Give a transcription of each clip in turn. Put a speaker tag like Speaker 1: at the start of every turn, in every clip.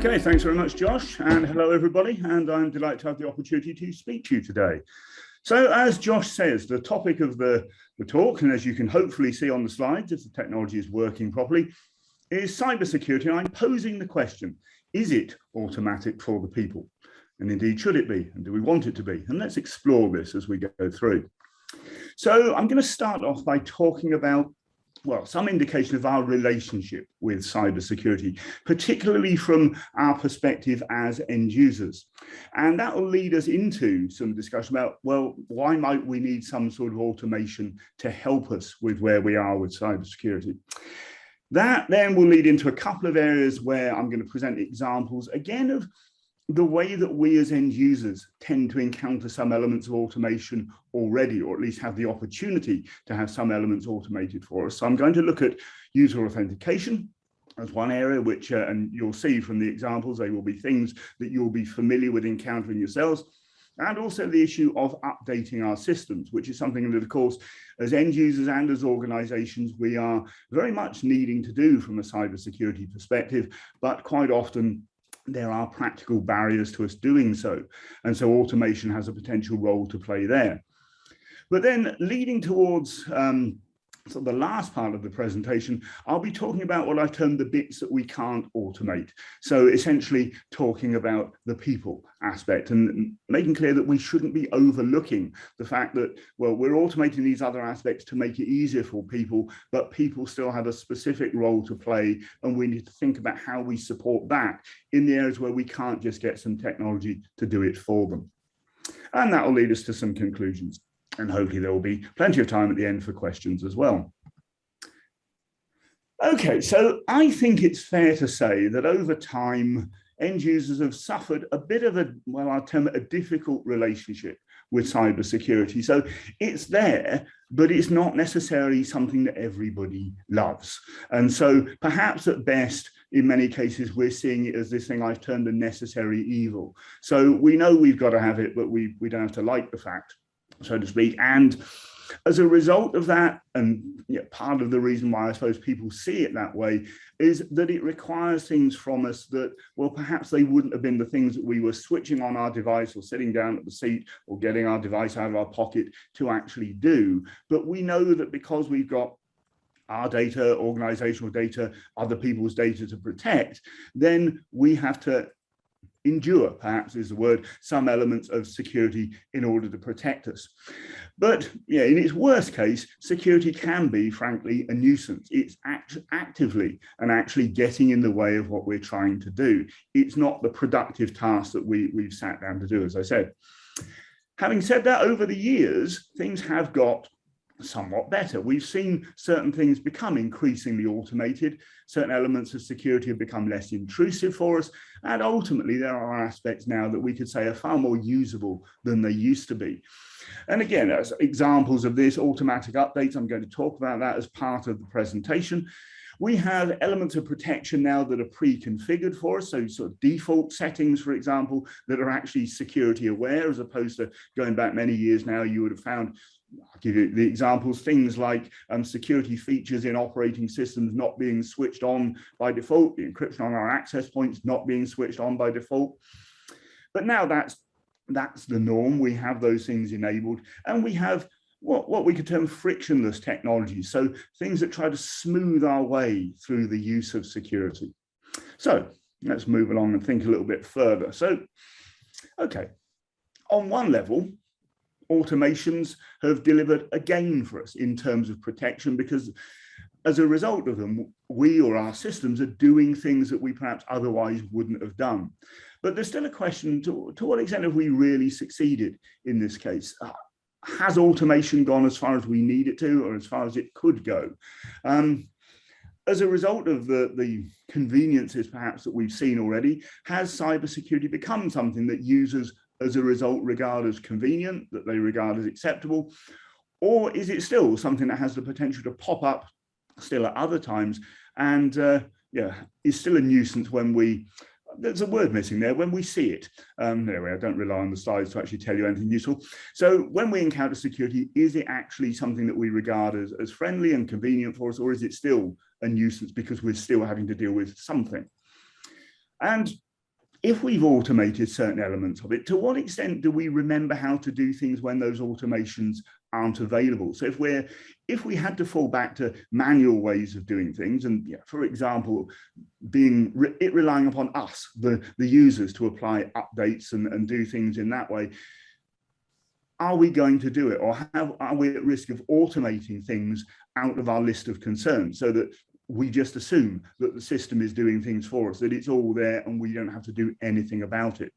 Speaker 1: Okay, thanks very much, Josh, and hello everybody, and I'm delighted to have the opportunity to speak to you today. So as Josh says, the topic of the talk, and as you can hopefully see on the slides if the technology is working properly, is cybersecurity. And I'm posing the question, is it automatic for the people? And indeed, should it be? And do we want it to be? And let's explore this as we go through. So I'm going to start off by talking about some indication of our relationship with cybersecurity, particularly from our perspective as end users. And that will lead us into some discussion about, why might we need some sort of automation to help us with where we are with cybersecurity? That then will lead into a couple of areas where I'm going to present examples, again, of the way that we as end users tend to encounter some elements of automation already, or at least have the opportunity to have some elements automated for us. So I'm going to look at user authentication as one area, which, and you'll see from the examples, they will be things that you'll be familiar with encountering yourselves. And also the issue of updating our systems, which is something that, of course, as end users and as organizations, we are very much needing to do from a cybersecurity perspective, but quite often there are practical barriers to us doing so. And so automation has a potential role to play there. But then leading towards so the last part of the presentation, I'll be talking about what I've termed the bits that we can't automate. So essentially talking about the people aspect and making clear that we shouldn't be overlooking the fact that, we're automating these other aspects to make it easier for people, but people still have a specific role to play. And we need to think about how we support that in the areas where we can't just get some technology to do it for them. And that will lead us to some conclusions. And hopefully there will be plenty of time at the end for questions as well. Okay, so I think it's fair to say that over time, end users have suffered a bit of I'll term it a difficult relationship with cybersecurity. So it's there, but it's not necessarily something that everybody loves. And so perhaps at best, in many cases, we're seeing it as this thing I've termed a necessary evil. So we know we've got to have it, but we don't have to like the fact, so to speak. And as a result of that, and part of the reason why I suppose people see it that way is that it requires things from us that, perhaps they wouldn't have been the things that we were switching on our device or sitting down at the seat or getting our device out of our pocket to actually do. But we know that because we've got our data, organizational data, other people's data to protect, then we have to endure, perhaps is the word, some elements of security in order to protect us. But in its worst case, security can be, frankly, a nuisance. It's actively and actually getting in the way of what we're trying to do. It's not the productive task that we've sat down to do, as I said. Having said that, over the years, things have got somewhat better. We've seen certain things become increasingly automated. Certain elements of security have become less intrusive for us. And ultimately, there are aspects now that we could say are far more usable than they used to be. And again, as examples of this, automatic updates, I'm going to talk about that as part of the presentation. We have elements of protection now that are pre-configured for us. So sort of default settings, for example, that are actually security aware, as opposed to going back many years now, you would have found, I'll give you the examples, things like security features in operating systems not being switched on by default, the encryption on our access points not being switched on by default. But now that's the norm. We have those things enabled, and we have what we could term frictionless technologies. So things that try to smooth our way through the use of security. So let's move along and think a little bit further. So, okay, on one level, automations have delivered a gain for us in terms of protection, because as a result of them, we or our systems are doing things that we perhaps otherwise wouldn't have done. But there's still a question, to what extent have we really succeeded in this case? Has automation gone as far as we need it to, or as far as it could go? As a result of the conveniences perhaps that we've seen already, has cybersecurity become something that users as a result regard as convenient, that they regard as acceptable? Or is it still something that has the potential to pop up still at other times and is still a nuisance when there's a word missing there, when we see it. Anyway, I don't rely on the slides to actually tell you anything useful. So when we encounter security, is it actually something that we regard as friendly and convenient for us, or is it still a nuisance because we're still having to deal with something? And if we've automated certain elements of it, to what extent do we remember how to do things when those automations aren't available? So if we had to fall back to manual ways of doing things, and for example, relying upon us, the users, to apply updates and do things in that way, are we going to do it, or are we at risk of automating things out of our list of concerns so that we just assume that the system is doing things for us, that it's all there and we don't have to do anything about it?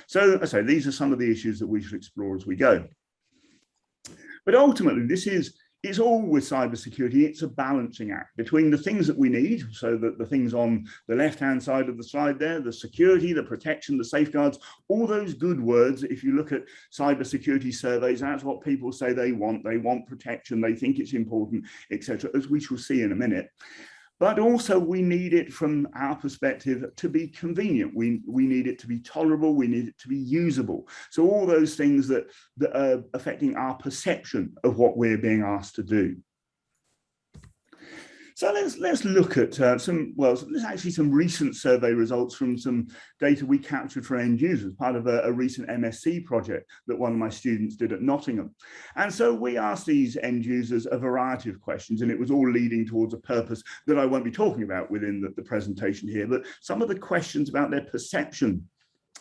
Speaker 1: So I say these are some of the issues that we should explore as we go. But ultimately, it's all with cybersecurity. It's a balancing act between the things that we need, so that the things on the left-hand side of the slide there, the security, the protection, the safeguards, all those good words. If you look at cybersecurity surveys, that's what people say they want. They want protection, they think it's important, etc., as we shall see in a minute. But also we need it from our perspective to be convenient. We need it to be tolerable. We need it to be usable. So all those things that are affecting our perception of what we're being asked to do. So let's look at there's actually some recent survey results from some data we captured for end users, part of a recent MSc project that one of my students did at Nottingham. And so we asked these end users a variety of questions, and it was all leading towards a purpose that I won't be talking about within the presentation here, but some of the questions about their perception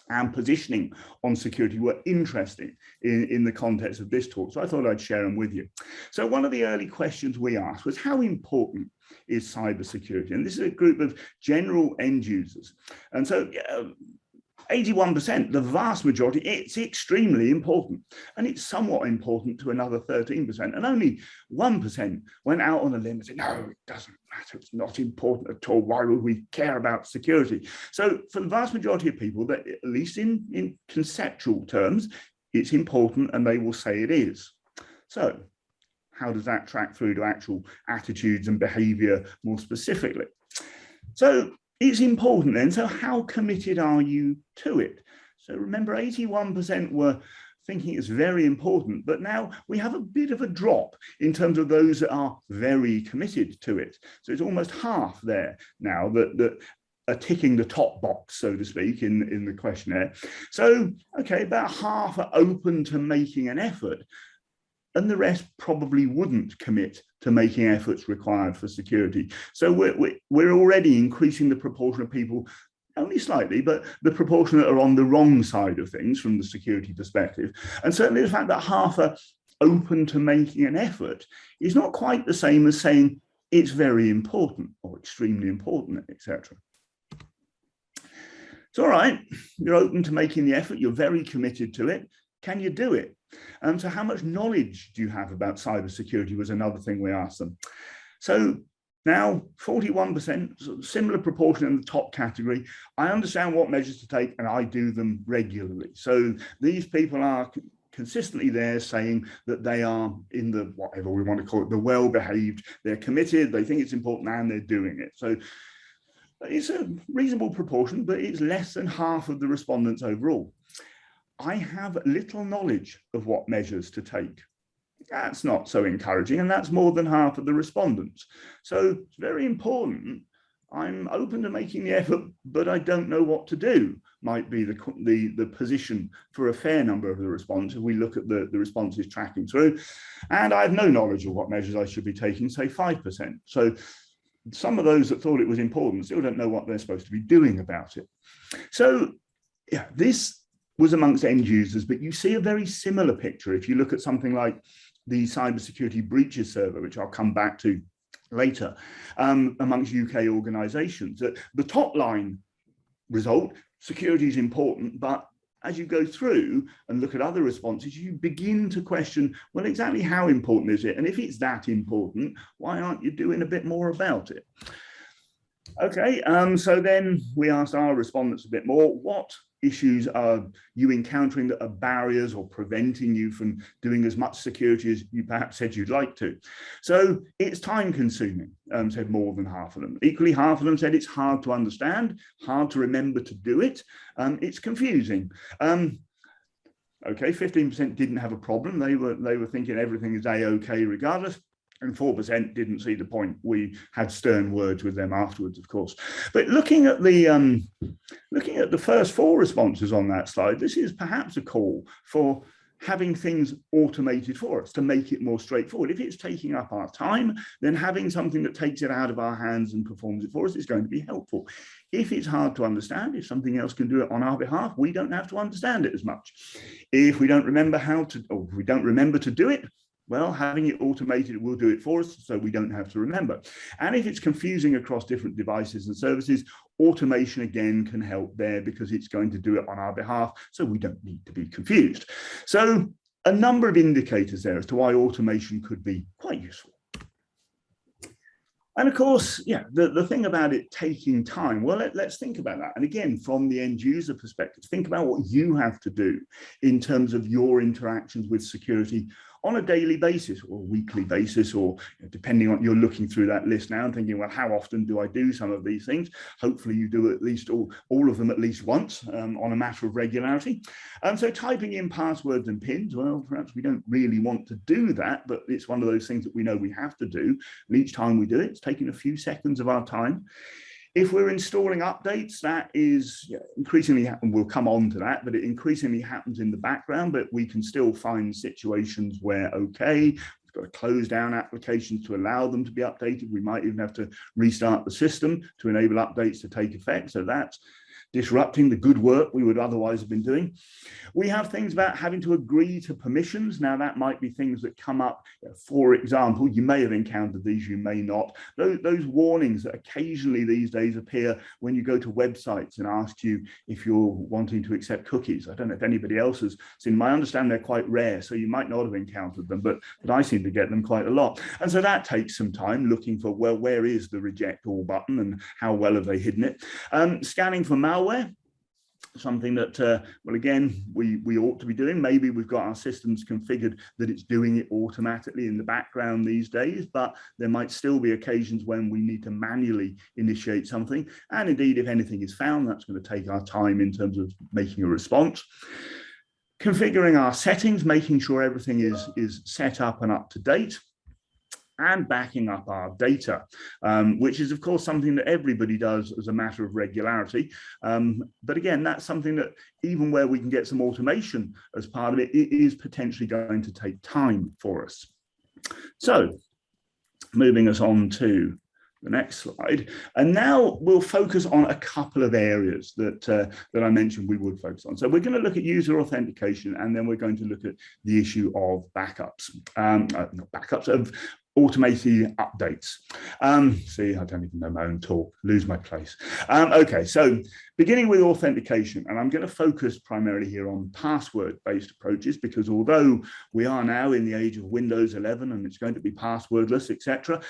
Speaker 1: and positioning on security were interesting in the context of this talk. So I thought I'd share them with you. So one of the early questions we asked was, how important is cybersecurity? And this is a group of general end users. And so 81%, the vast majority, it's extremely important. And it's somewhat important to another 13%. And only 1% went out on a limb and said, no, it doesn't matter. It's not important at all. Why would we care about security? So for the vast majority of people, that at least in conceptual terms, it's important, and they will say it is. So how does that track through to actual attitudes and behavior more specifically? So it's important then. So how committed are you to it? So remember, 81% were thinking it's very important, but now we have a bit of a drop in terms of those that are very committed to it. So it's almost half there now that are ticking the top box, so to speak, in the questionnaire. So, okay, about half are open to making an effort, and the rest probably wouldn't commit to making efforts required for security. So we're already increasing the proportion of people, only slightly, but the proportion that are on the wrong side of things from the security perspective. And certainly the fact that half are open to making an effort is not quite the same as saying it's very important or extremely important, etc. It's all right, you're open to making the effort, you're very committed to it. Can you do it? So how much knowledge do you have about cybersecurity was another thing we asked them. So now 41%, similar proportion in the top category. I understand what measures to take and I do them regularly. So these people are consistently there saying that they are in the, whatever we want to call it, the well-behaved, they're committed, they think it's important, and they're doing it. So it's a reasonable proportion, but it's less than half of the respondents overall. I have little knowledge of what measures to take. That's not so encouraging, and that's more than half of the respondents. So it's very important. I'm open to making the effort, but I don't know what to do, might be the position for a fair number of the response if we look at the responses tracking through. And I have no knowledge of what measures I should be taking, say 5%. So some of those that thought it was important still don't know what they're supposed to be doing about it. So yeah, this was amongst end users, but you see a very similar picture if you look at something like the cybersecurity breaches survey, which I'll come back to later, amongst UK organisations. The top line result, security is important, but as you go through and look at other responses, you begin to question, well, exactly how important is it? And if it's that important, why aren't you doing a bit more about it? Okay, so then we asked our respondents a bit more, what issues are you encountering that are barriers or preventing you from doing as much security as you perhaps said you'd like to? So it's time consuming, said more than half of them. Equally, half of them said it's hard to understand, hard to remember to do it. It's confusing. Okay, 15% didn't have a problem. They were thinking everything is A-OK regardless. And 4% didn't see the point. We had stern words with them afterwards, of course. But looking at the first 4 responses on that slide, this is perhaps a call for having things automated for us to make it more straightforward. If it's taking up our time, then having something that takes it out of our hands and performs it for us is going to be helpful. If it's hard to understand, if something else can do it on our behalf, we don't have to understand it as much. If we don't remember how to, or if we don't remember to do it, well, having it automated will do it for us, so we don't have to remember. And if it's confusing across different devices and services, automation again can help there because it's going to do it on our behalf, so we don't need to be confused. So a number of indicators there as to why automation could be quite useful. And of course, yeah, the thing about it taking time, well, let's think about that. And again, from the end user perspective, think about what you have to do in terms of your interactions with security on a daily basis or weekly basis, or depending on, you're looking through that list now and thinking, well, how often do I do some of these things? Hopefully you do at least all of them at least once on a matter of regularity. So typing in passwords and pins, well, perhaps we don't really want to do that, but it's one of those things that we know we have to do. And each time we do it, it's taking a few seconds of our time. If we're installing updates, that is increasingly, and we'll come on to that, but it increasingly happens in the background, but we can still find situations where, okay, we've got to close down applications to allow them to be updated. We might even have to restart the system to enable updates to take effect. So that's disrupting the good work we would otherwise have been doing. We have things about having to agree to permissions. Now that might be things that come up, for example, you may have encountered these, you may not. Those warnings that occasionally these days appear when you go to websites and ask you if you're wanting to accept cookies. I don't know if anybody else has seen, my understanding they're quite rare, so you might not have encountered them, but I seem to get them quite a lot. And so that takes some time looking for, well, where is the reject all button and how well have they hidden it? Scanning for malware, something that, well, again, we ought to be doing. Maybe we've got our systems configured that it's doing it automatically in the background these days, but there might still be occasions when we need to manually initiate something. And indeed, if anything is found, that's going to take our time in terms of making a response. Configuring our settings, making sure everything is set up and up to date. And backing up our data, which is, of course, something that everybody does as a matter of regularity. But again, that's something that even where we can get some automation as part of it, it is potentially going to take time for us. So moving us on to the next slide. And now we'll focus on a couple of areas that I mentioned we would focus on. So we're going to look at user authentication, and then we're going to look at the issue of backups, not backups, of automated updates. See, I don't even know my own talk, lose my place. Okay, so beginning with authentication, and I'm going to focus primarily here on password-based approaches, because although we are now in the age of Windows 11 and it's going to be passwordless, etc.,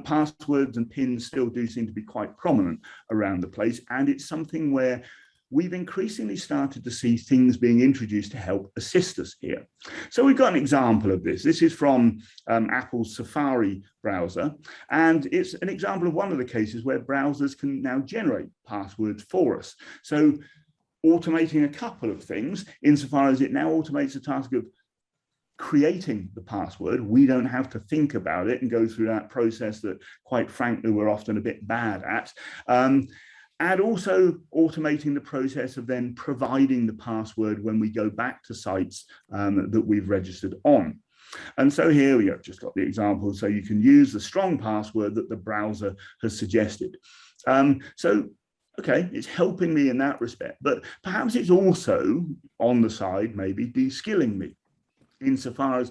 Speaker 1: passwords and pins still do seem to be quite prominent around the place, and it's something where we've increasingly started to see things being introduced to help assist us here. So we've got an example of this. This is from Apple's Safari browser, and it's an example of one of the cases where browsers can now generate passwords for us. So automating a couple of things, insofar as it now automates the task of creating the password. We don't have to think about it and go through that process that, quite frankly, we're often a bit bad at. And also automating the process of then providing the password when we go back to sites that we've registered on. And so here we have just got the example. So you can use the strong password that the browser has suggested. So, okay, it's helping me in that respect, but perhaps it's also on the side, maybe de-skilling me, insofar as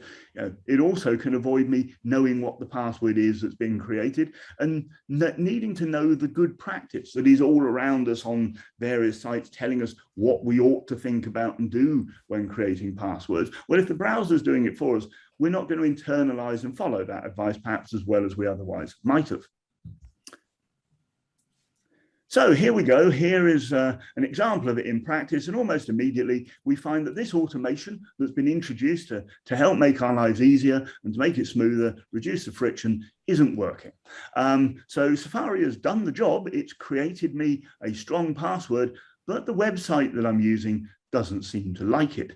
Speaker 1: it also can avoid me knowing what the password is that's been created and needing to know the good practice that is all around us on various sites telling us what we ought to think about and do when creating passwords. Well, if the browser's doing it for us, we're not going to internalize and follow that advice perhaps as well as we otherwise might have. So here we go. Here is an example of it in practice, and almost immediately we find that this automation that's been introduced to help make our lives easier and to make it smoother, reduce the friction, isn't working. So Safari has done the job. It's created me a strong password, but the website that I'm using doesn't seem to like it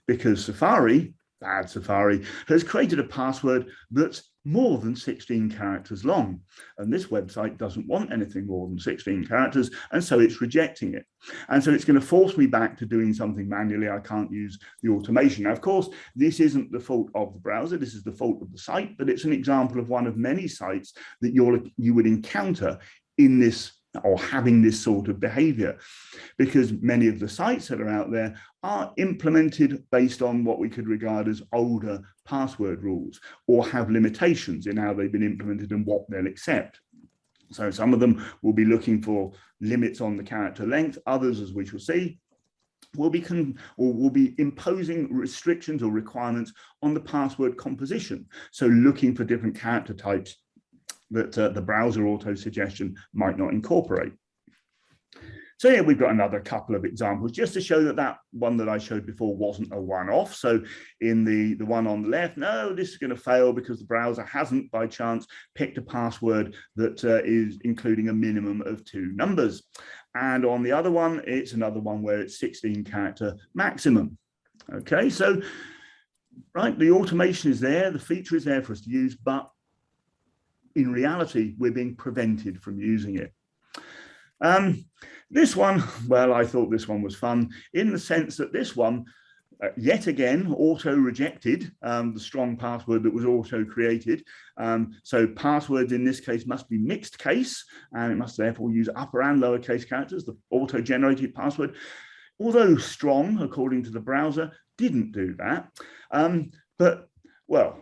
Speaker 1: because Safari, bad Safari, has created a password that's more than 16 characters long. And this website doesn't want anything more than 16 characters, and so it's rejecting it. And so it's going to force me back to doing something manually. I can't use the automation. Now, of course, this isn't the fault of the browser. This is the fault of the site, but it's an example of one of many sites that you would encounter in this or having this sort of behavior, because many of the sites that are out there are implemented based on what we could regard as older password rules, or have limitations in how they've been implemented and what they'll accept. So some of them will be looking for limits on the character length. Others, as we shall see, will be imposing restrictions or requirements on the password composition. So looking for different character types that the browser auto suggestion might not incorporate. So here we've got another couple of examples just to show that that one that I showed before wasn't a one-off. So in the one on the left, no, this is going to fail because the browser hasn't by chance picked a password that is including a minimum of 2 numbers. And on the other one, it's another one where it's 16 character maximum. Okay, so right, the automation is there, the feature is there for us to use, but in reality, we're being prevented from using it. This one, well, I thought this one was fun in the sense that this one, yet again, auto-rejected the strong password that was auto-created. So passwords in this case must be mixed case, and it must therefore use upper and lower case characters, the auto-generated password. Although strong, according to the browser, didn't do that. But, well,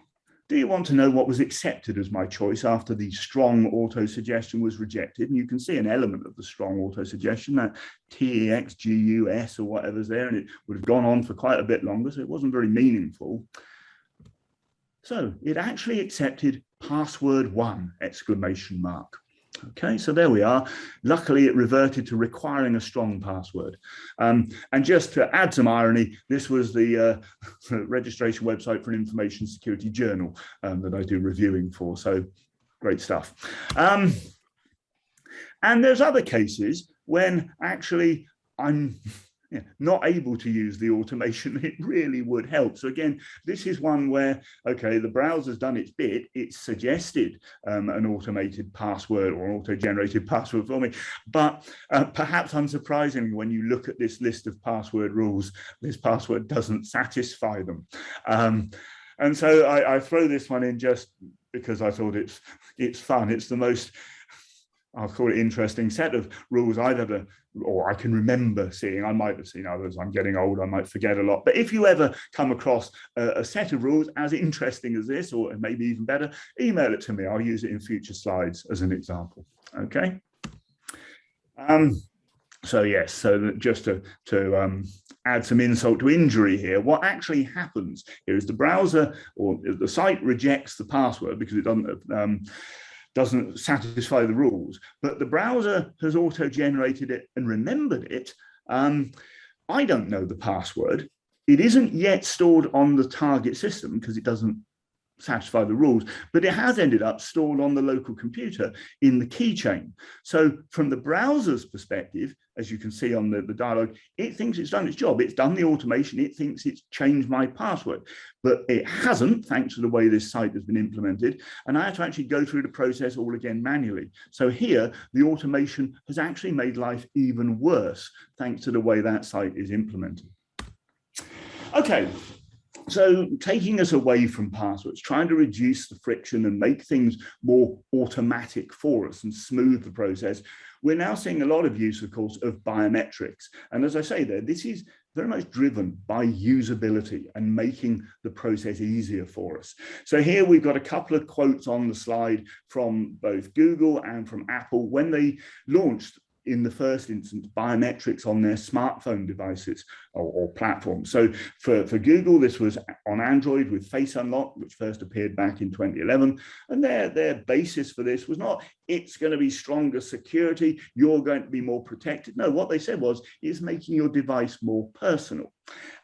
Speaker 1: do you want to know what was accepted as my choice after the strong auto-suggestion was rejected? And you can see an element of the strong auto-suggestion, that TEXGUS or whatever's there, and it would have gone on for quite a bit longer, so it wasn't very meaningful. So it actually accepted password 1, exclamation mark. Okay, so there we are. Luckily, it reverted to requiring a strong password. And just to add some irony, this was the registration website for an information security journal that I do reviewing for. So great stuff. And there's other cases when actually I'm not able to use the automation. It really would help. So again, this is one where, okay, the browser's done its bit. It's suggested an automated password or an auto-generated password for me. But perhaps unsurprisingly, when you look at this list of password rules, this password doesn't satisfy them. And so I throw this one in just because I thought it's fun. It's the most, I'll call it, interesting set of rules I've ever, or I can remember seeing. I might have seen others. I'm getting old, I might forget a lot. But if you ever come across a set of rules as interesting as this, or maybe even better, email it to me. I'll use it in future slides as an example. Okay. So yes, so just to add some insult to injury here, what actually happens here is the browser or the site rejects the password because it doesn't satisfy the rules, but the browser has auto-generated it and remembered it. I don't know the password. It isn't yet stored on the target system because it doesn't satisfy the rules, but it has ended up stored on the local computer in the keychain. So from the browser's perspective, as you can see on the dialog, it thinks it's done its job. It's done the automation. It thinks it's changed my password, but it hasn't, thanks to the way this site has been implemented. And I have to actually go through the process all again manually. So here, the automation has actually made life even worse, thanks to the way that site is implemented. Okay. So taking us away from passwords, trying to reduce the friction and make things more automatic for us and smooth the process, we're now seeing a lot of use, of course, of biometrics. And as I say there, this is very much driven by usability and making the process easier for us. So here we've got a couple of quotes on the slide from both Google and from Apple when they launched, in the first instance, biometrics on their smartphone devices or platforms. So for Google, this was on Android with Face Unlock, which first appeared back in 2011. And their basis for this was not, it's going to be stronger security, you're going to be more protected. No, what they said was, it's making your device more personal.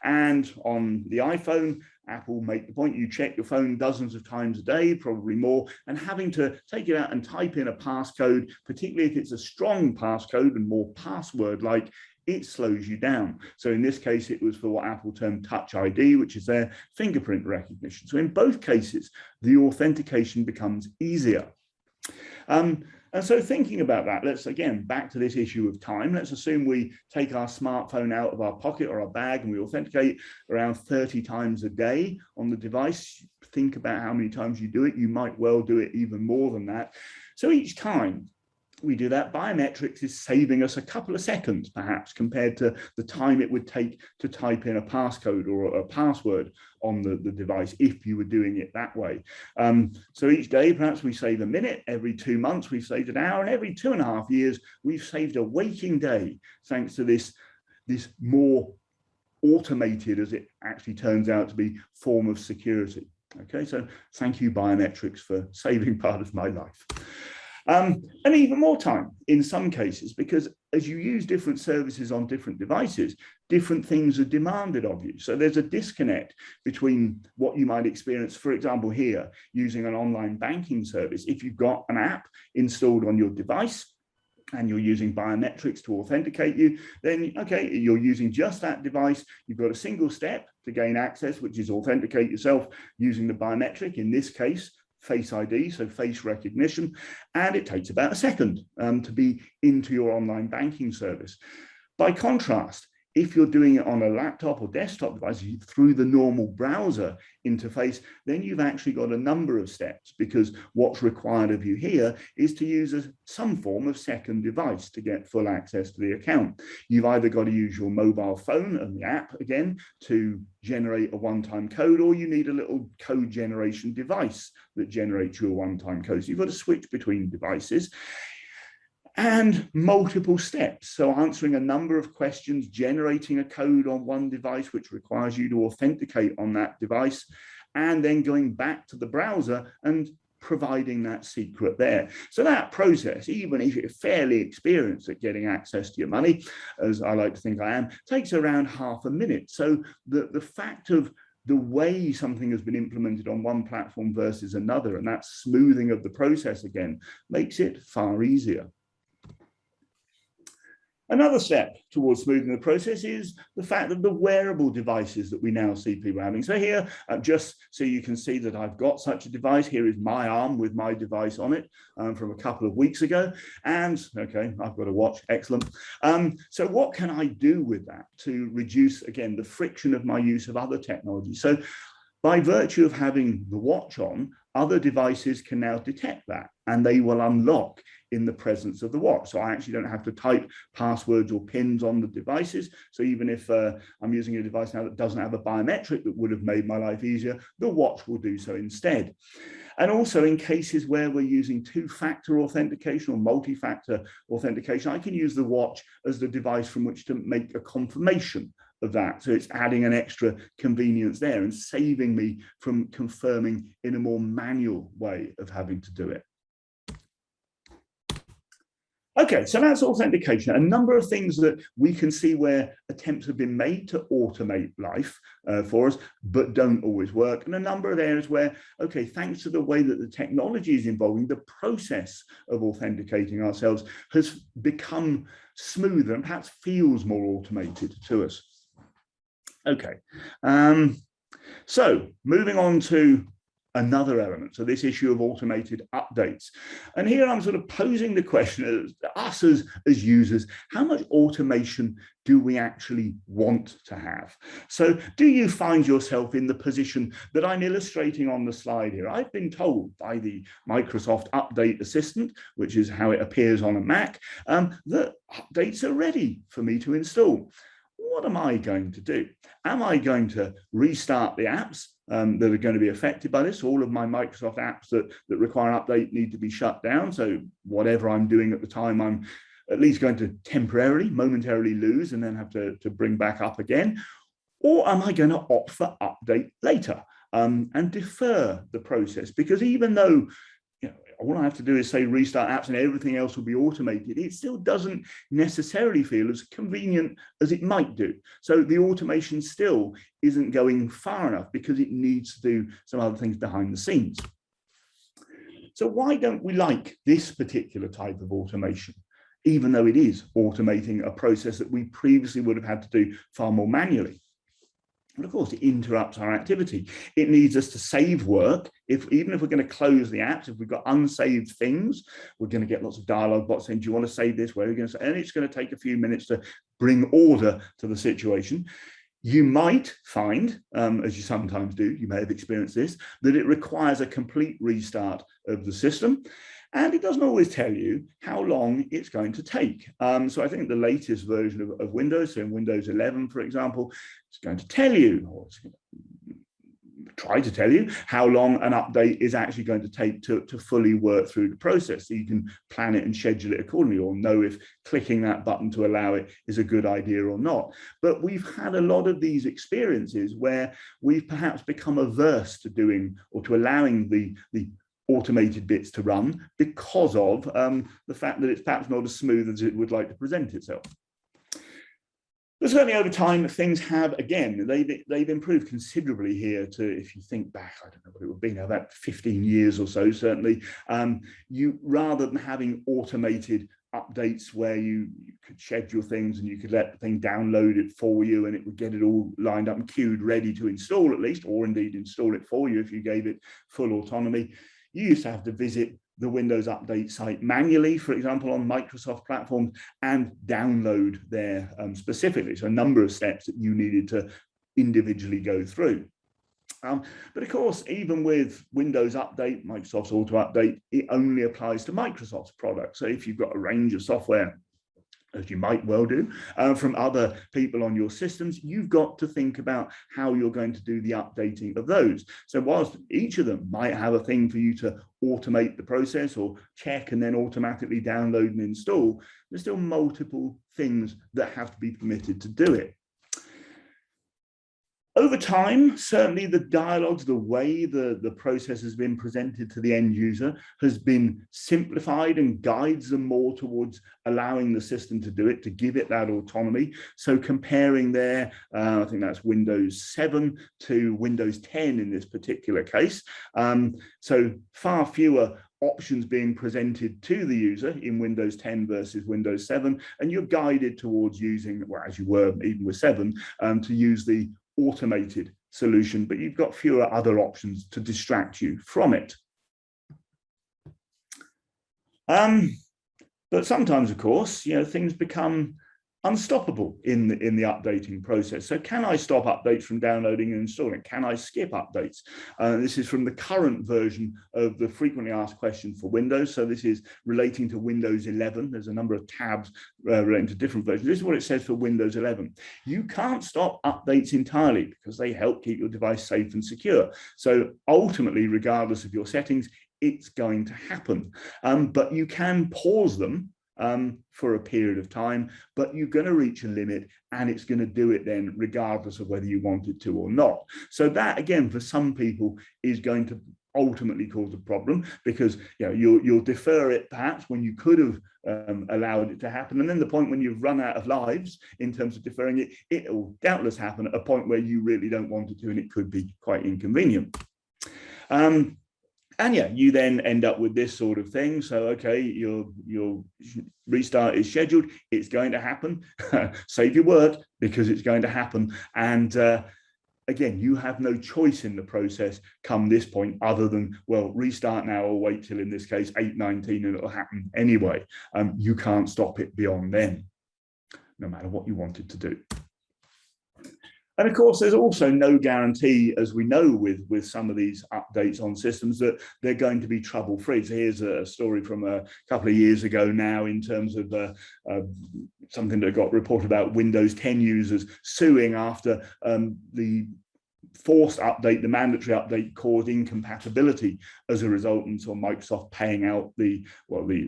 Speaker 1: And on the iPhone, Apple make the point, you check your phone dozens of times a day, probably more, and having to take it out and type in a passcode, particularly if it's a strong passcode and more password-like, it slows you down. So in this case, it was for what Apple termed Touch ID, which is their fingerprint recognition. So in both cases, the authentication becomes easier. And so thinking about that, let's again, back to this issue of time. Let's assume we take our smartphone out of our pocket or our bag and we authenticate around 30 times a day on the device. Think about how many times you do it. You might well do it even more than that. So each time we do that, biometrics is saving us a couple of seconds, perhaps, compared to the time it would take to type in a passcode or a password on the device if you were doing it that way. So each day, perhaps we save a minute. Every 2 months, we've saved an hour. And every 2.5 years, we've saved a waking day, thanks to this more automated, as it actually turns out to be, form of security. Okay, so thank you, biometrics, for saving part of my life. And even more time in some cases, because as you use different services on different devices, different things are demanded of you. So there's a disconnect between what you might experience, for example, here, using an online banking service. If you've got an app installed on your device and you're using biometrics to authenticate you, then, okay, you're using just that device. You've got a single step to gain access, which is authenticate yourself using the biometric, in this case, Face ID, so face recognition, and it takes about a second to be into your online banking service. By contrast, if you're doing it on a laptop or desktop device through the normal browser interface, then you've actually got a number of steps, because what's required of you here is to use some form of second device to get full access to the account. You've either got to use your mobile phone and the app again to generate a one-time code, or you need a little code generation device that generates your one-time code. So you've got to switch between devices. And multiple steps, so answering a number of questions, generating a code on one device which requires you to authenticate on that device, and then going back to the browser and providing that secret there. So that process, even if you're fairly experienced at getting access to your money, as I like to think I am, takes around half a minute. So the fact of the way something has been implemented on one platform versus another, and that smoothing of the process again, makes it far easier. Another step towards smoothing the process is the fact that the wearable devices that we now see people having. So here, just so you can see that I've got such a device, here is my arm with my device on it from a couple of weeks ago. And okay, I've got a watch, excellent. So what can I do with that to reduce, again, the friction of my use of other technology? So by virtue of having the watch on, other devices can now detect that, and they will unlock in the presence of the watch. So I actually don't have to type passwords or pins on the devices. So even if I'm using a device now that doesn't have a biometric that would have made my life easier, the watch will do so instead. And also in cases where we're using two-factor authentication or multi-factor authentication, I can use the watch as the device from which to make a confirmation of that. So it's adding an extra convenience there and saving me from confirming in a more manual way of having to do it. Okay, so that's authentication. A number of things that we can see where attempts have been made to automate life for us, but don't always work. And a number of areas where, okay, thanks to the way that the technology is evolving, the process of authenticating ourselves has become smoother and perhaps feels more automated to us. Okay, so moving on to another element, so this issue of automated updates. And here I'm sort of posing the question, us as users, how much automation do we actually want to have? So do you find yourself in the position that I'm illustrating on the slide here? I've been told by the Microsoft Update Assistant, which is how it appears on a Mac, that updates are ready for me to install. What am I going to do? Am I going to restart the apps that are going to be affected by this? All of my Microsoft apps that require an update need to be shut down. So whatever I'm doing at the time, I'm at least going to momentarily lose and then have to bring back up again. Or am I going to opt for update later and defer the process? Because even though all I have to do is say restart apps and everything else will be automated, it still doesn't necessarily feel as convenient as it might do. So the automation still isn't going far enough because it needs to do some other things behind the scenes. So why don't we like this particular type of automation? even though it is automating a process that we previously would have had to do far more manually. But of course, it interrupts our activity. It needs us to save work. Even if we're going to close the apps, if we've got unsaved things, we're going to get lots of dialogue bots saying, do you want to save this? Where are you going to say? And it's going to take a few minutes to bring order to the situation. You might find, as you sometimes do, you may have experienced this, that it requires a complete restart of the system. And it doesn't always tell you how long it's going to take. So I think the latest version of Windows, so in Windows 11, for example, it's going to tell you, or it's going to try to tell you how long an update is actually going to take to fully work through the process. So you can plan it and schedule it accordingly, or know if clicking that button to allow it is a good idea or not. But we've had a lot of these experiences where we've perhaps become averse to doing or to allowing the automated bits to run because of the fact that it's perhaps not as smooth as it would like to present itself. But certainly over time, things have, again, they've improved considerably here to, if you think back, I don't know what it would be now, about 15 years or so, certainly, rather than having automated updates where you could schedule things and you could let the thing download it for you and it would get it all lined up and queued, ready to install at least, or indeed install it for you if you gave it full autonomy. You used to have to visit the Windows Update site manually, for example, on Microsoft platforms, and download there specifically. So a number of steps that you needed to individually go through. But of course, even with Windows Update, Microsoft's Auto Update, it only applies to Microsoft's products. So if you've got a range of software, as you might well do, from other people on your systems, you've got to think about how you're going to do the updating of those. So whilst each of them might have a thing for you to automate the process or check and then automatically download and install, there's still multiple things that have to be permitted to do it. Over time, certainly the dialogues, the way the process has been presented to the end user has been simplified and guides them more towards allowing the system to do it, to give it that autonomy. So comparing there, I think that's Windows 7 to Windows 10 in this particular case. So far fewer options being presented to the user in Windows 10 versus Windows 7, and you're guided towards using, well, as you were even with 7, to use the automated solution, but you've got fewer other options to distract you from it. But sometimes, of course, things become unstoppable in the updating process. So can I stop updates from downloading and installing? Can I skip updates? This is from the current version of the frequently asked question for Windows. So this is relating to Windows 11. There's a number of tabs relating to different versions. This is what it says for Windows 11. You can't stop updates entirely because they help keep your device safe and secure. So ultimately, regardless of your settings, it's going to happen. But you can pause them for a period of time, but you're going to reach a limit and it's going to do it then regardless of whether you want it to or not. So that, again, for some people is going to ultimately cause a problem, because you'll defer it perhaps when you could have allowed it to happen, and then the point when you've run out of lives in terms of deferring it, it will doubtless happen at a point where you really don't want it to, and it could be quite inconvenient. And yeah, you then end up with this sort of thing. So, okay, your restart is scheduled. It's going to happen. Save your word, because it's going to happen. And again, you have no choice in the process come this point other than, well, restart now or wait till, in this case, 8:19, and it'll happen anyway. You can't stop it beyond then, no matter what you wanted to do. And of course, there's also no guarantee, as we know with some of these updates on systems, that they're going to be trouble-free. So here's a story from a couple of years ago now in terms of something that got reported about Windows 10 users suing after the forced update, the mandatory update, caused incompatibility as a result, and so Microsoft paying out the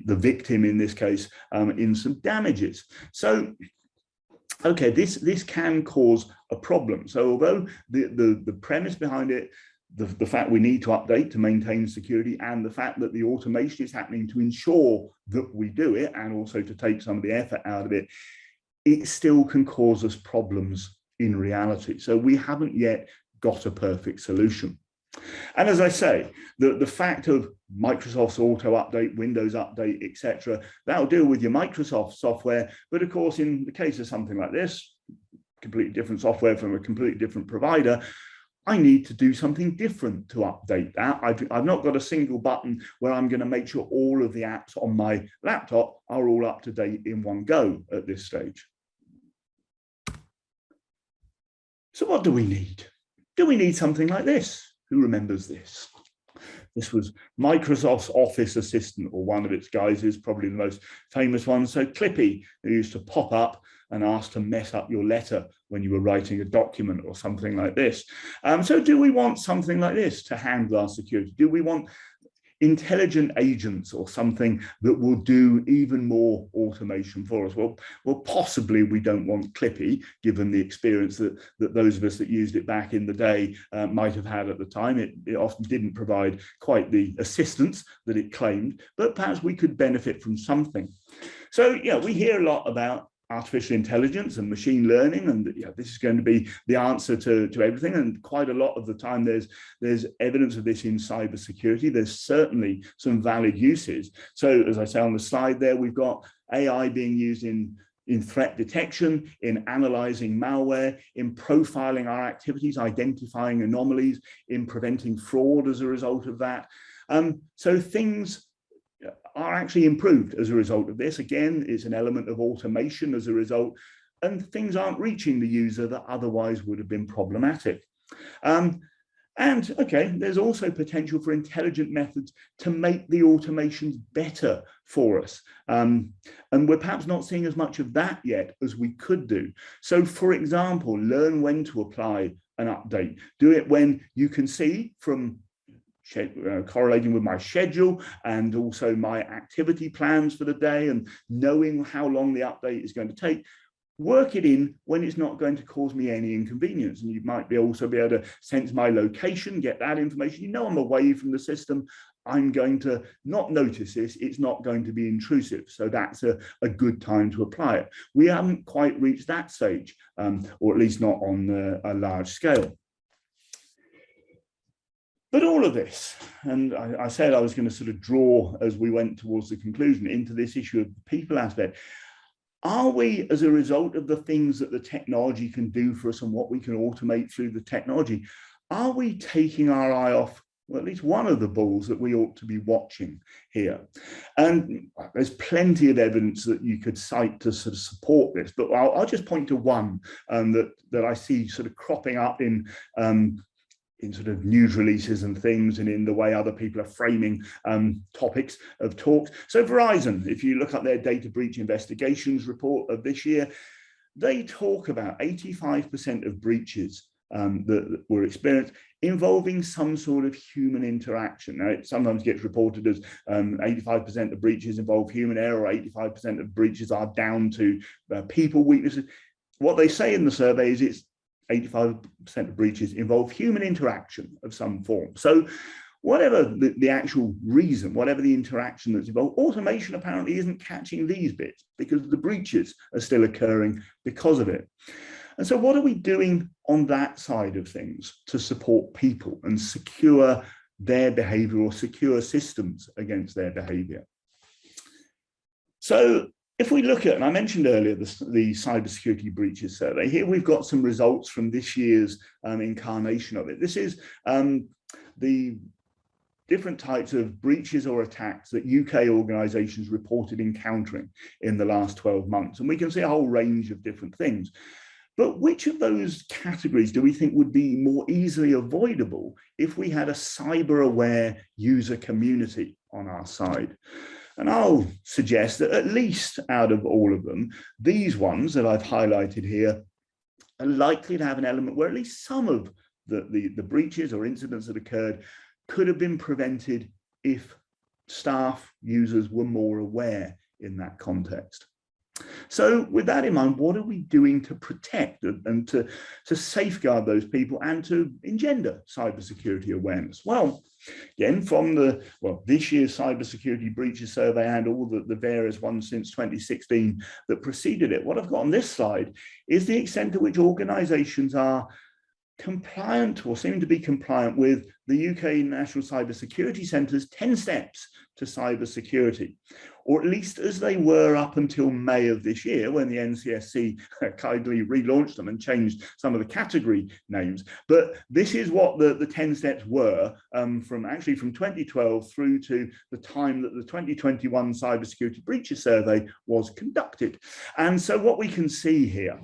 Speaker 1: victim in this case in some damages. So okay, this can cause a problem. So although the premise behind it, the fact we need to update to maintain security, and the fact that the automation is happening to ensure that we do it, and also to take some of the effort out of it, it still can cause us problems in reality. So we haven't yet got a perfect solution. And as I say, the fact of Microsoft's auto update, Windows update, etc., that'll deal with your Microsoft software. But of course, in the case of something like this, completely different software from a completely different provider, I need to do something different to update that. I've not got a single button where I'm going to make sure all of the apps on my laptop are all up to date in one go at this stage. So what do we need? Do we need something like this? Who remembers this? This was Microsoft's Office Assistant, or one of its guises, probably the most famous one. So Clippy, who used to pop up and ask to mess up your letter when you were writing a document or something like this. So do we want something like this to handle our security? Do we want intelligent agents or something that will do even more automation for us? Well, possibly we don't want Clippy, given the experience that those of us that used it back in the day might have had at the time. It often didn't provide quite the assistance that it claimed, but perhaps we could benefit from something. So yeah, we hear a lot about artificial intelligence and machine learning, and this is going to be the answer to everything. And quite a lot of the time, there's evidence of this in cybersecurity. There's certainly some valid uses. So as I say on the slide there, we've got AI being used in threat detection, in analyzing malware, in profiling our activities, identifying anomalies, in preventing fraud as a result of that. So things are actually improved as a result of this. Again, it's an element of automation as a result, and things aren't reaching the user that otherwise would have been problematic. And okay, there's also potential for intelligent methods to make the automations better for us. And we're perhaps not seeing as much of that yet as we could do. So for example, learn when to apply an update. Do it when you can see from correlating with my schedule and also my activity plans for the day, and knowing how long the update is going to take. Work it in when it's not going to cause me any inconvenience. And you might also be able to sense my location, get that information. You know I'm away from the system. I'm going to not notice this. It's not going to be intrusive. So that's a good time to apply it. We haven't quite reached that stage, or at least not on a large scale. But all of this, and I said I was going to sort of draw as we went towards the conclusion into this issue of the people aspect. Are we, as a result of the things that the technology can do for us and what we can automate through the technology, are we taking our eye off, well, at least one of the balls that we ought to be watching here? And there's plenty of evidence that you could cite to sort of support this, but I'll just point to one that I see sort of cropping up in sort of news releases and things, and in the way other people are framing topics of talks. So Verizon, if you look up their data breach investigations report of this year, they talk about 85% of breaches that were experienced involving some sort of human interaction. Now, it sometimes gets reported as 85% of breaches involve human error, or 85% of breaches are down to people weaknesses. What they say in the survey is it's 85% of breaches involve human interaction of some form. So whatever the actual reason, whatever the interaction that's involved, automation apparently isn't catching these bits because the breaches are still occurring because of it. And so what are we doing on that side of things to support people and secure their behavior, or secure systems against their behavior? So if we look at, and I mentioned earlier, the cybersecurity breaches survey, here we've got some results from this year's incarnation of it. This is the different types of breaches or attacks that UK organisations reported encountering in the last 12 months. And we can see a whole range of different things. But which of those categories do we think would be more easily avoidable if we had a cyber-aware user community on our side? And I'll suggest that at least out of all of them, these ones that I've highlighted here are likely to have an element where at least some of the breaches or incidents that occurred could have been prevented if staff users were more aware in that context. So with that in mind, what are we doing to protect and to safeguard those people and to engender cybersecurity awareness? Well, again, from this year's cybersecurity breaches survey and all the various ones since 2016 that preceded it, what I've got on this slide is the extent to which organizations are compliant or seem to be compliant with the UK National Cyber Security Centre's 10 steps to cyber security, or at least as they were up until May of this year, when the NCSC kindly relaunched them and changed some of the category names. But this is what the 10 steps were from 2012 through to the time that the 2021 Cybersecurity Breaches Survey was conducted. And so what we can see here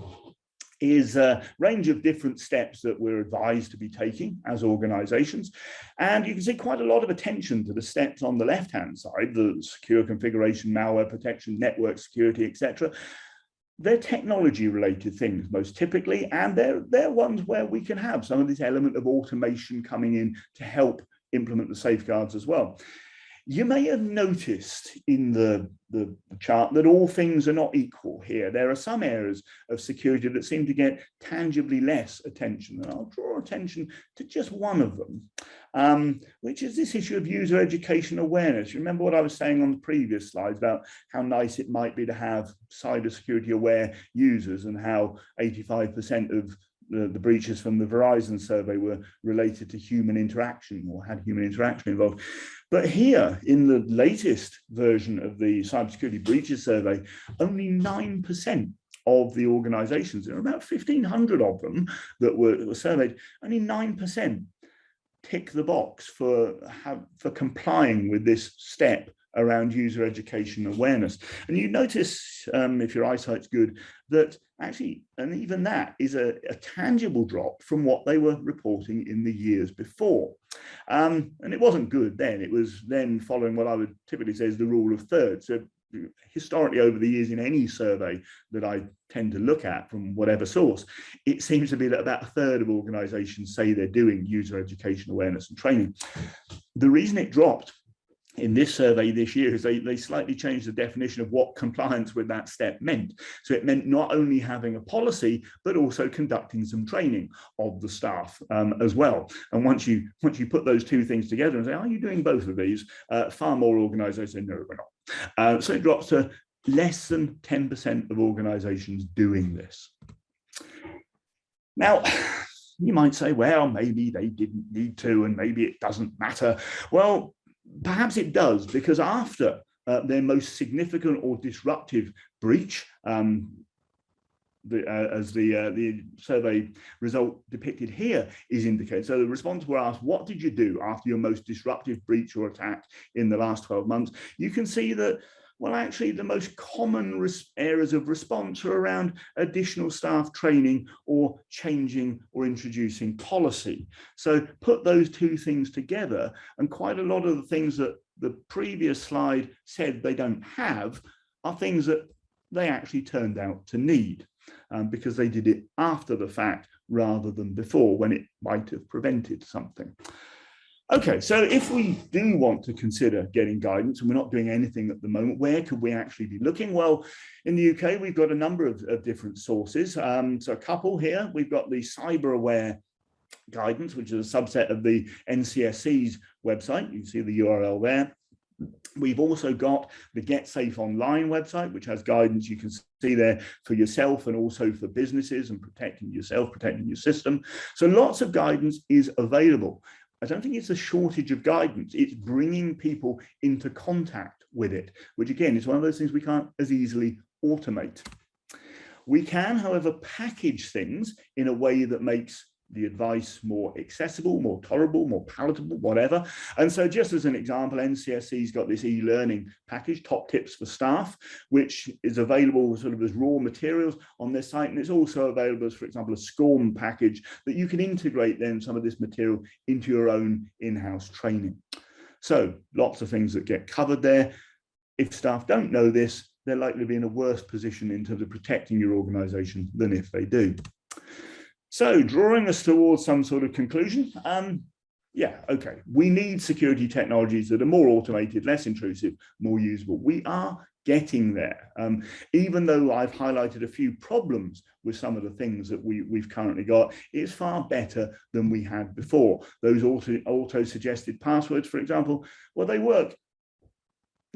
Speaker 1: is a range of different steps that we're advised to be taking as organizations. And you can see quite a lot of attention to the steps on the left-hand side, the secure configuration, malware protection, network security, etc. They're technology-related things most typically, and they're ones where we can have some of this element of automation coming in to help implement the safeguards as well. You may have noticed in the chart that all things are not equal here. There are some areas of security that seem to get tangibly less attention, and I'll draw attention to just one of them, which is this issue of user education awareness. You remember what I was saying on the previous slides about how nice it might be to have cybersecurity aware users, and how 85% of the breaches from the Verizon survey were related to human interaction, or had human interaction involved. But here, in the latest version of the Cybersecurity Breaches Survey, only 9% of the organizations, there are about 1,500 of them that were surveyed, only 9% tick the box for complying with this step around user education awareness. And you notice, if your eyesight's good, that actually, and even that is a tangible drop from what they were reporting in the years before. And it wasn't good then. It was then following what I would typically say is the rule of thirds. So historically, over the years, in any survey that I tend to look at from whatever source, it seems to be that about a third of organizations say they're doing user education awareness and training. The reason it dropped in this survey this year is they slightly changed the definition of what compliance with that step meant. So it meant not only having a policy, but also conducting some training of the staff as well. And once you put those two things together and say, are you doing both of these? Far more organizations say, no, we're not. So it drops to less than 10% of organizations doing this. Now, you might say, well, maybe they didn't need to, and maybe it doesn't matter. Well, perhaps it does, because after their most significant or disruptive breach, as the survey result depicted here is indicated. So the respondents were asked, what did you do after your most disruptive breach or attack in the last 12 months? You can see that, well, actually, the most common areas of response are around additional staff training or changing or introducing policy. So put those two things together, and quite a lot of the things that the previous slide said they don't have are things that they actually turned out to need, because they did it after the fact rather than before, when it might have prevented something. Okay, so if we do want to consider getting guidance, and we're not doing anything at the moment, where could we actually be looking? Well, in the UK, we've got a number of different sources. So a couple here, we've got the Cyber Aware guidance, which is a subset of the NCSC's website. You can see the URL there. We've also got the Get Safe Online website, which has guidance you can see there for yourself and also for businesses, and protecting yourself, protecting your system. So lots of guidance is available. I don't think it's a shortage of guidance. It's bringing people into contact with it, which again is one of those things we can't as easily automate. We can, however, package things in a way that makes the advice more accessible, more tolerable, more palatable, whatever. And so just as an example, NCSC's got this e-learning package, Top Tips for Staff, which is available sort of as raw materials on their site. And it's also available as, for example, a SCORM package that you can integrate then some of this material into your own in-house training. So lots of things that get covered there. If staff don't know this, they're likely to be in a worse position in terms of protecting your organization than if they do. So drawing us towards some sort of conclusion, yeah, okay, we need security technologies that are more automated, less intrusive, more usable. We are getting there. Even though I've highlighted a few problems with some of the things that we've currently got, it's far better than we had before. Those auto-suggested passwords, for example, well, they work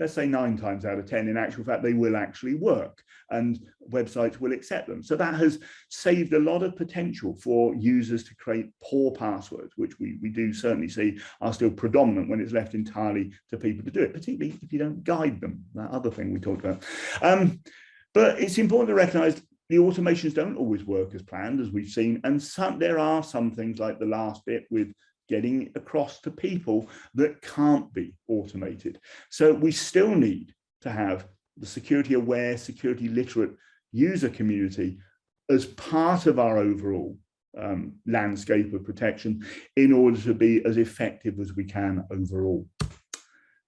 Speaker 1: let's say 9 times out of 10, in actual fact, they will actually work and websites will accept them. So that has saved a lot of potential for users to create poor passwords, which we do certainly see are still predominant when it's left entirely to people to do it, particularly if you don't guide them, that other thing we talked about. But it's important to recognize the automations don't always work as planned, as we've seen, and there are some things like the last bit with getting across to people that can't be automated. So we still need to have the security aware, security literate user community as part of our overall landscape of protection in order to be as effective as we can overall.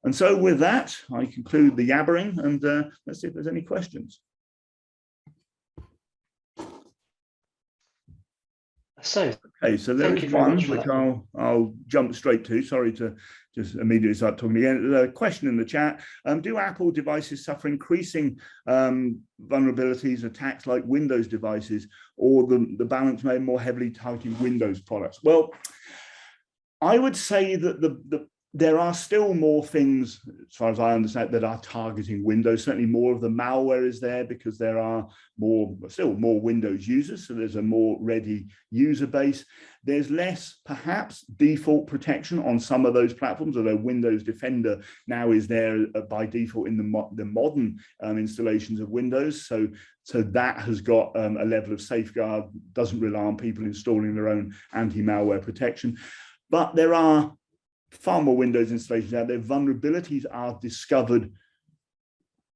Speaker 1: And so with that, I conclude the yabbering, and let's see if there's any questions.
Speaker 2: So,
Speaker 1: okay, so there's one which I'll jump straight to. Sorry to just immediately start talking again. The question in the chat: do Apple devices suffer increasing vulnerabilities, attacks like Windows devices, or the balance may more heavily targeting Windows products? Well, I would say that there are still more things, as far as I understand, that are targeting Windows. Certainly more of the malware is there because there are still more Windows users, so there's a more ready user base. There's less, perhaps, default protection on some of those platforms, although Windows Defender now is there by default in the modern installations of Windows. So that has got a level of safeguard, doesn't rely on people installing their own anti-malware protection. But there are far more Windows installations out there. Vulnerabilities are discovered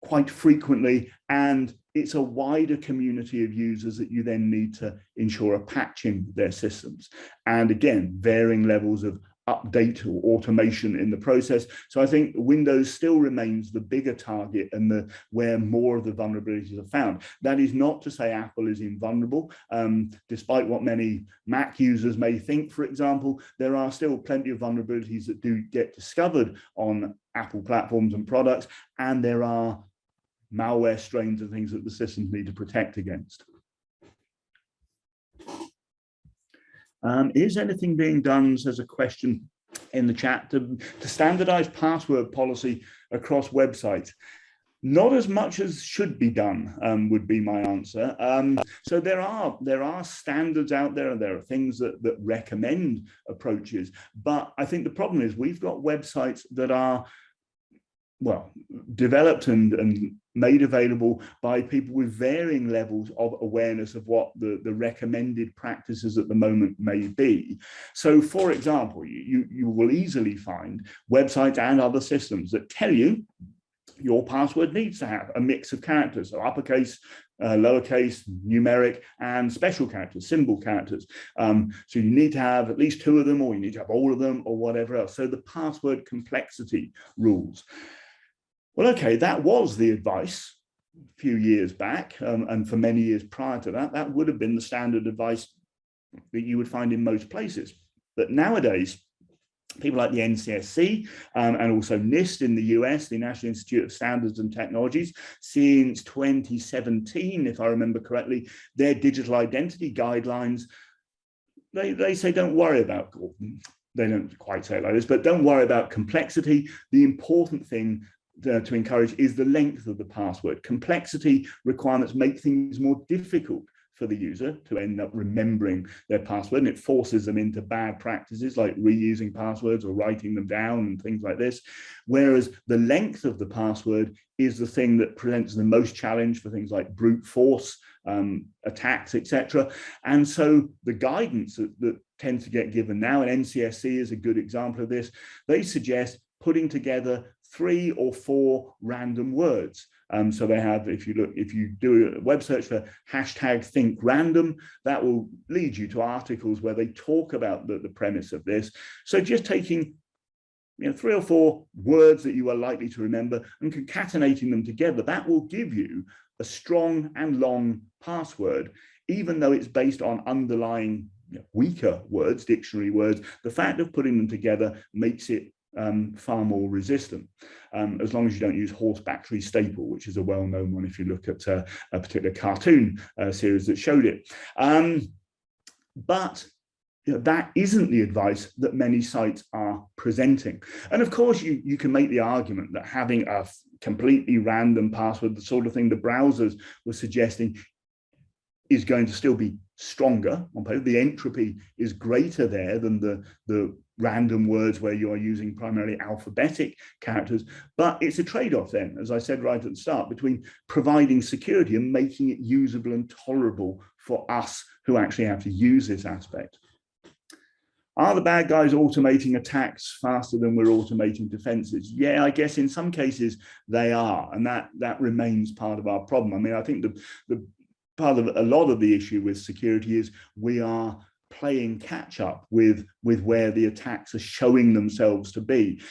Speaker 1: quite frequently, and it's a wider community of users that you then need to ensure are patching their systems. And again, varying levels of update or automation in the process. So I think Windows still remains the bigger target and where more of the vulnerabilities are found. That is not to say Apple is invulnerable. Despite what many Mac users may think, for example, there are still plenty of vulnerabilities that do get discovered on Apple platforms and products, and there are malware strains and things that the systems need to protect against. Is anything being done, says a question in the chat, to standardize password policy across websites? Not as much as should be done, would be my answer. So there are standards out there, and there are things that recommend approaches. But I think the problem is we've got websites that are, well, developed and made available by people with varying levels of awareness of what the recommended practices at the moment may be. So, for example, you will easily find websites and other systems that tell you your password needs to have a mix of characters, so uppercase, lowercase, numeric, and special characters, symbol characters. So you need to have at least 2 of them, or you need to have all of them, or whatever else. So the password complexity rules. Well, okay, that was the advice a few years back, and for many years prior to that, that would have been the standard advice that you would find in most places. But nowadays, people like the NCSC and also NIST in the US, the National Institute of Standards and Technologies, since 2017, if I remember correctly, their digital identity guidelines, they say don't worry about, they don't quite say it like this, but don't worry about complexity. The important thing to encourage is the length of the password. Complexity requirements make things more difficult for the user to end up remembering their password, and it forces them into bad practices like reusing passwords or writing them down and things like this. Whereas the length of the password is the thing that presents the most challenge for things like brute force attacks, etc. And so the guidance that tends to get given now, and NCSC is a good example of this, they suggest putting together 3 or 4 random words. So they have, if you do a web search for #ThinkRandom, that will lead you to articles where they talk about the premise of this. So just taking 3 or 4 words that you are likely to remember and concatenating them together, that will give you a strong and long password, even though it's based on underlying weaker words, dictionary words. The fact of putting them together makes it far more resistant, as long as you don't use horse battery staple, which is a well-known one if you look at a particular cartoon series that showed it. But that isn't the advice that many sites are presenting. And of course, you can make the argument that having a completely random password, the sort of thing the browsers were suggesting, is going to still be stronger on paper. The entropy is greater there than the random words where you are using primarily alphabetic characters. But it's a trade-off then, as I said right at the start, between providing security and making it usable and tolerable for us who actually have to use this aspect. Are the bad guys automating attacks faster than we're automating defenses? Yeah, I guess in some cases they are, and that remains part of our problem. I mean, I think the part of a lot of the issue with security is we are playing catch up with where the attacks are showing themselves to be.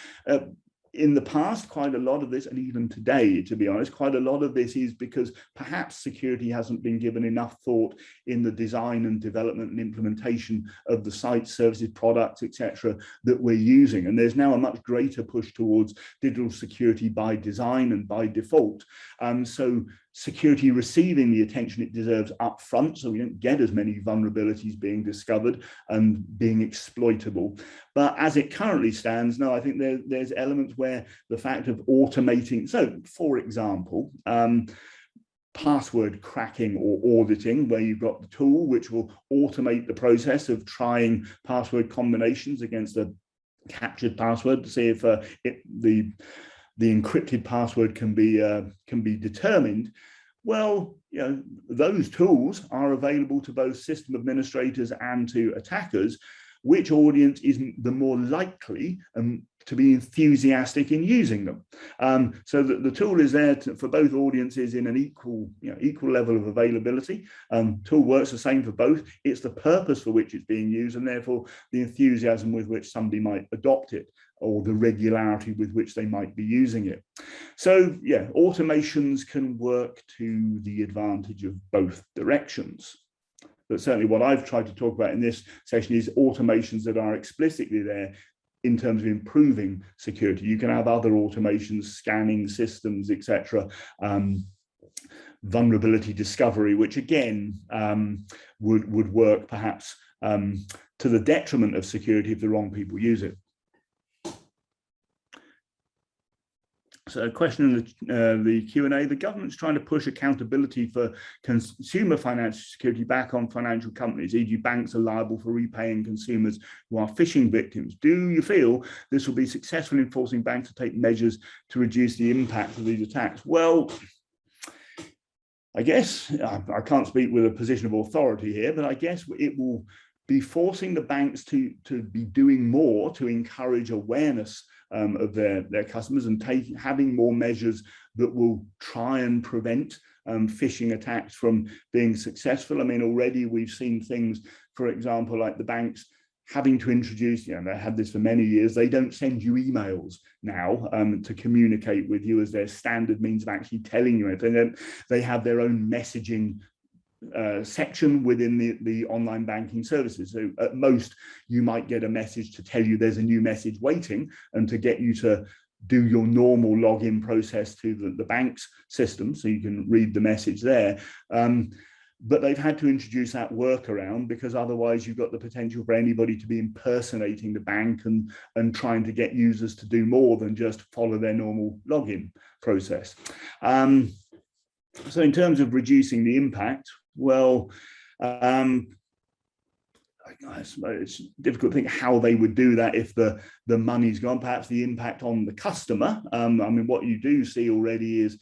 Speaker 1: In the past, quite a lot of this, and even today, to be honest, quite a lot of this is because perhaps security hasn't been given enough thought in the design and development and implementation of the sites, services, products, etc., that we're using. And there's now a much greater push towards digital security by design and by default. So security receiving the attention it deserves up front, so we don't get as many vulnerabilities being discovered and being exploitable. But as it currently stands, no, I think there's elements where the fact of automating, so for example, password cracking or auditing, where you've got the tool which will automate the process of trying password combinations against a captured password to see if the encrypted password can be determined. Well, you know, those tools are available to both system administrators and to attackers. Which audience is the more likely to be enthusiastic in using them? So that the tool is there for both audiences in an equal level of availability. Tool works the same for both. It's the purpose for which it's being used, and therefore the enthusiasm with which somebody might adopt it, or the regularity with which they might be using it. So yeah, automations can work to the advantage of both directions. But certainly what I've tried to talk about in this session is automations that are explicitly there in terms of improving security. You can have other automations, scanning systems, etc., vulnerability discovery, which again would work perhaps to the detriment of security if the wrong people use it. So a question in the Q&A, the government's trying to push accountability for consumer financial security back on financial companies, e.g. banks are liable for repaying consumers who are phishing victims. Do you feel this will be successful in forcing banks to take measures to reduce the impact of these attacks? Well, I guess, I can't speak with a position of authority here, but I guess it will be forcing the banks to be doing more to encourage awareness of their customers and having more measures that will try and prevent phishing attacks from being successful. I mean, already we've seen things, for example, like the banks having to introduce, they had this for many years, they don't send you emails now to communicate with you as their standard means of actually telling you anything. They have their own messaging section within the online banking services. So at most you might get a message to tell you there's a new message waiting and to get you to do your normal login process to the bank's system so you can read the message there. But they've had to introduce that workaround because otherwise you've got the potential for anybody to be impersonating the bank and trying to get users to do more than just follow their normal login process. So in terms of reducing the impact, well, it's difficult to think how they would do that if the money's gone. Perhaps the impact on the customer. I mean, what you do see already is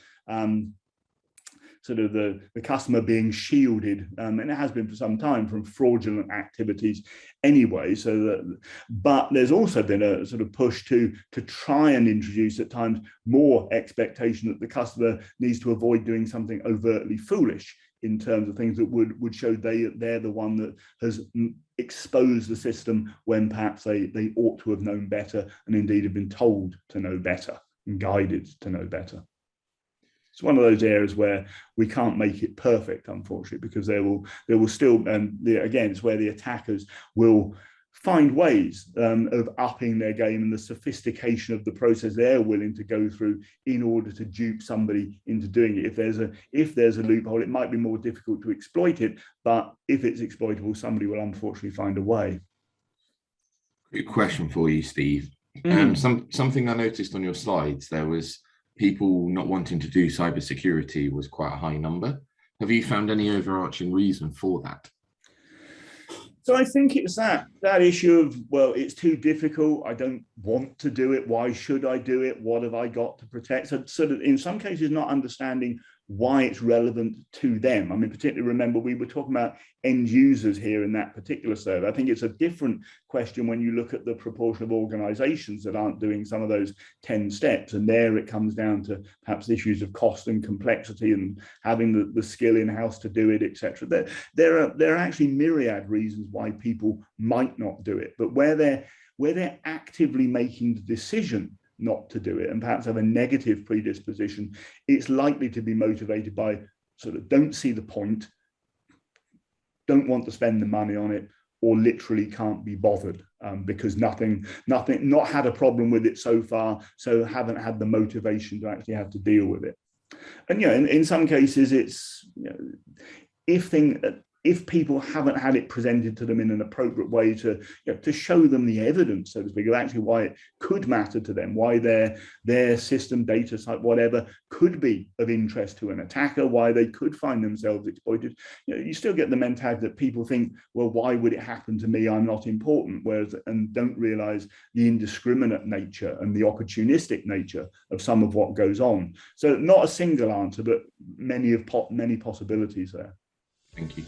Speaker 1: sort of the customer being shielded, and it has been for some time, from fraudulent activities anyway. But there's also been a sort of push to try and introduce at times more expectation that the customer needs to avoid doing something overtly foolish in terms of things that would show they're the one that has exposed the system when perhaps they ought to have known better and indeed have been told to know better and guided to know better. It's one of those areas where we can't make it perfect, unfortunately, because there will still, again, it's where the attackers will find ways of upping their game and the sophistication of the process they're willing to go through in order to dupe somebody into doing it. If there's a loophole, it might be more difficult to exploit it, but if it's exploitable, somebody will unfortunately find a way.
Speaker 2: Good question for you, Steve. Something I noticed on your slides, there was people not wanting to do cybersecurity was quite a high number. Have you found any overarching reason for that?
Speaker 1: So I think it's that issue of, well, it's too difficult. I don't want to do it. Why should I do it? What have I got to protect? So sort of in some cases, not understanding why it's relevant to them. I mean, particularly remember we were talking about end users here in that particular survey. I think it's a different question when you look at the proportion of organizations that aren't doing some of those 10 steps. And there it comes down to perhaps issues of cost and complexity and having the skill in-house to do it, etc. There are actually myriad reasons why people might not do it, but where they're actively making the decision not to do it and perhaps have a negative predisposition, it's likely to be motivated by sort of don't see the point, don't want to spend the money on it, or literally can't be bothered because not had a problem with it so far, so haven't had the motivation to actually have to deal with it. And in some cases, it's if people haven't had it presented to them in an appropriate way to show them the evidence, so to speak, of actually why it could matter to them, why their system, data type, whatever, could be of interest to an attacker, why they could find themselves exploited, you still get the mentality that people think, well, why would it happen to me? I'm not important, and don't realize the indiscriminate nature and the opportunistic nature of some of what goes on. So not a single answer, but many possibilities there.
Speaker 2: Thank you.